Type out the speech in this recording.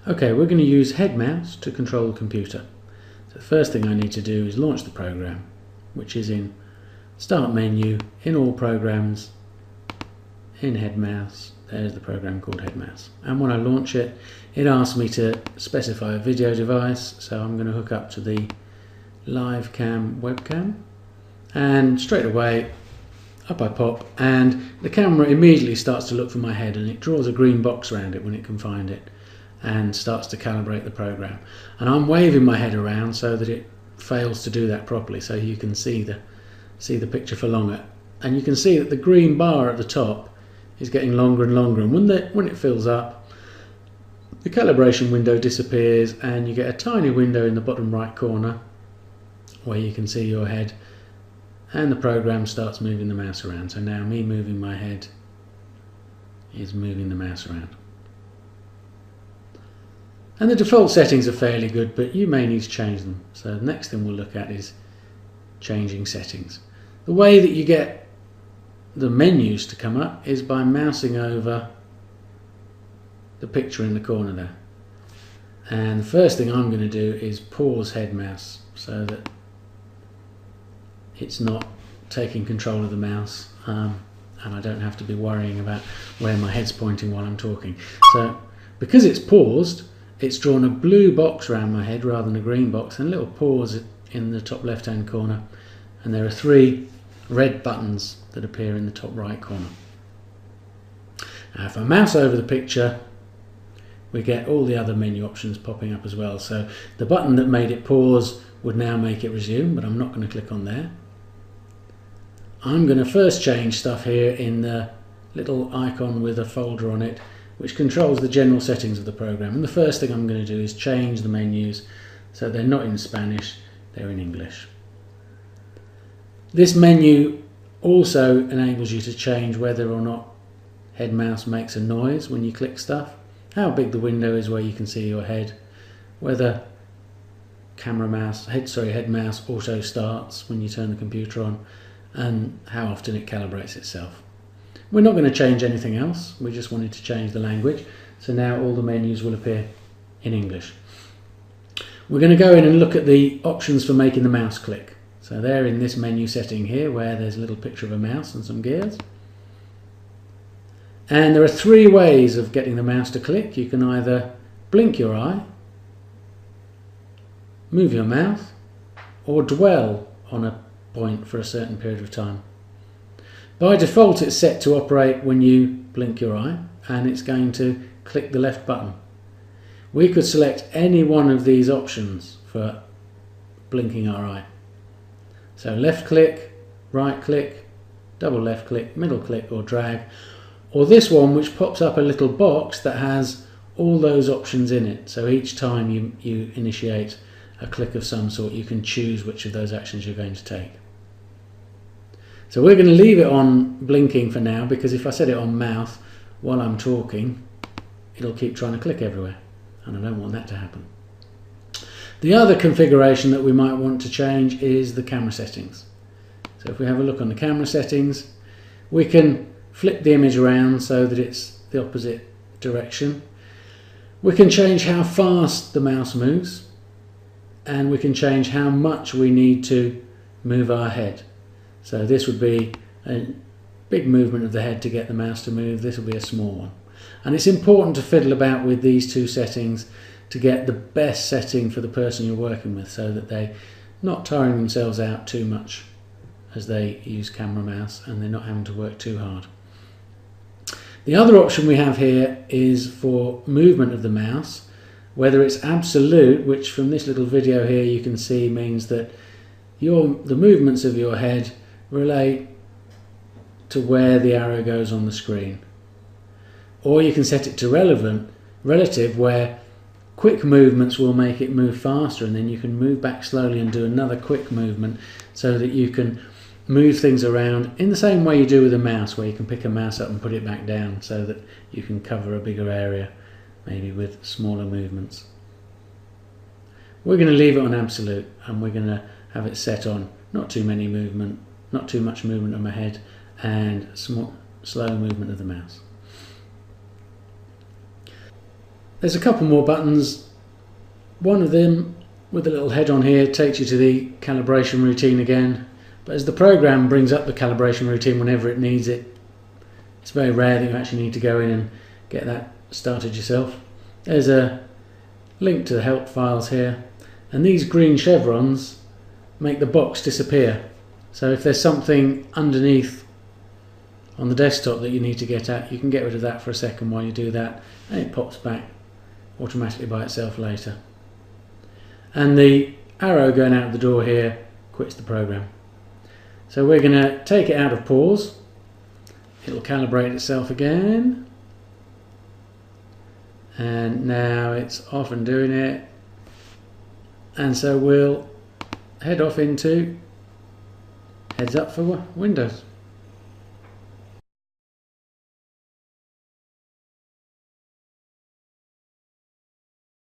Okay, we're going to use head mouse to control the computer. So the first thing I need to do is launch the program, which is in Start menu, in All Programs, in Head Mouse. There's the program called Head Mouse. And when I launch it, it asks me to specify a video device, so I'm going to hook up to the LiveCam webcam, and straight away up I pop, and the camera immediately starts to look for my head, and it draws a green box around it when it can find it and starts to calibrate the program. And I'm waving my head around so that it fails to do that properly, so you can see the picture for longer, and you can see that the green bar at the top is getting longer and longer, and when it fills up, the calibration window disappears and you get a tiny window in the bottom right corner where you can see your head, and the program starts moving the mouse around. So now me moving my head is moving the mouse around. And the default settings are fairly good, but you may need to change them. So the next thing we'll look at is changing settings. The way that you get the menus to come up is by mousing over the picture in the corner there. And the first thing I'm going to do is pause head mouse so that it's not taking control of the mouse, and I don't have to be worrying about where my head's pointing while I'm talking. So because it's paused, it's drawn a blue box around my head rather than a green box, and a little pause in the top left hand corner, and there are 3 red buttons that appear in the top right corner. Now if I mouse over the picture, we get all the other menu options popping up as well. So the button that made it pause would now make it resume, but I'm not going to click on there. I'm going to first change stuff here in the little icon with a folder on it, which controls the general settings of the program. And the first thing I'm going to do is change the menus so they're not in Spanish, they're in English. This menu also enables you to change whether or not head mouse makes a noise when you click stuff, how big the window is where you can see your head, whether head mouse auto starts when you turn the computer on, and how often it calibrates itself. We're not going to change anything else, we just wanted to change the language, so now all the menus will appear in English. We're going to go in and look at the options for making the mouse click. So they're in this menu setting here where there's a little picture of a mouse and some gears. And there are 3 ways of getting the mouse to click. You can either blink your eye, move your mouth, or dwell on a point for a certain period of time. By default it's set to operate when you blink your eye, and it's going to click the left button. We could select any one of these options for blinking our eye. So left click, right click, double left click, middle click or drag, or this one which pops up a little box that has all those options in it. So each time you initiate a click of some sort, you can choose which of those actions you're going to take. So we're going to leave it on blinking for now, because if I set it on mouth while I'm talking, it'll keep trying to click everywhere, and I don't want that to happen. The other configuration that we might want to change is the camera settings. So if we have a look on the camera settings, we can flip the image around so that it's the opposite direction. We can change how fast the mouse moves, and we can change how much we need to move our head. So this would be a big movement of the head to get the mouse to move. This will be a small one. And it's important to fiddle about with these 2 settings to get the best setting for the person you're working with, so that they're not tiring themselves out too much as they use camera mouse, and they're not having to work too hard. The other option we have here is for movement of the mouse, whether it's absolute, which from this little video here you can see means that the movements of your head relate to where the arrow goes on the screen. Or you can set it to relative, where quick movements will make it move faster, and then you can move back slowly and do another quick movement, so that you can move things around in the same way you do with a mouse, where you can pick a mouse up and put it back down so that you can cover a bigger area, maybe with smaller movements. We're going to leave it on absolute, and we're going to have it set on not too much movement of my head, and slow movement of the mouse. There's a couple more buttons. One of them with a little head on here takes you to the calibration routine again, but as the program brings up the calibration routine whenever it needs it, it's very rare that you actually need to go in and get that started yourself. There's a link to the help files here, and these green chevrons make the box disappear. So if there's something underneath on the desktop that you need to get at, you can get rid of that for a second while you do that, and it pops back automatically by itself later. And the arrow going out the door here quits the program. So we're going to take it out of pause. It'll calibrate itself again, and now it's off and doing it, and so we'll head off into heads up for Windows.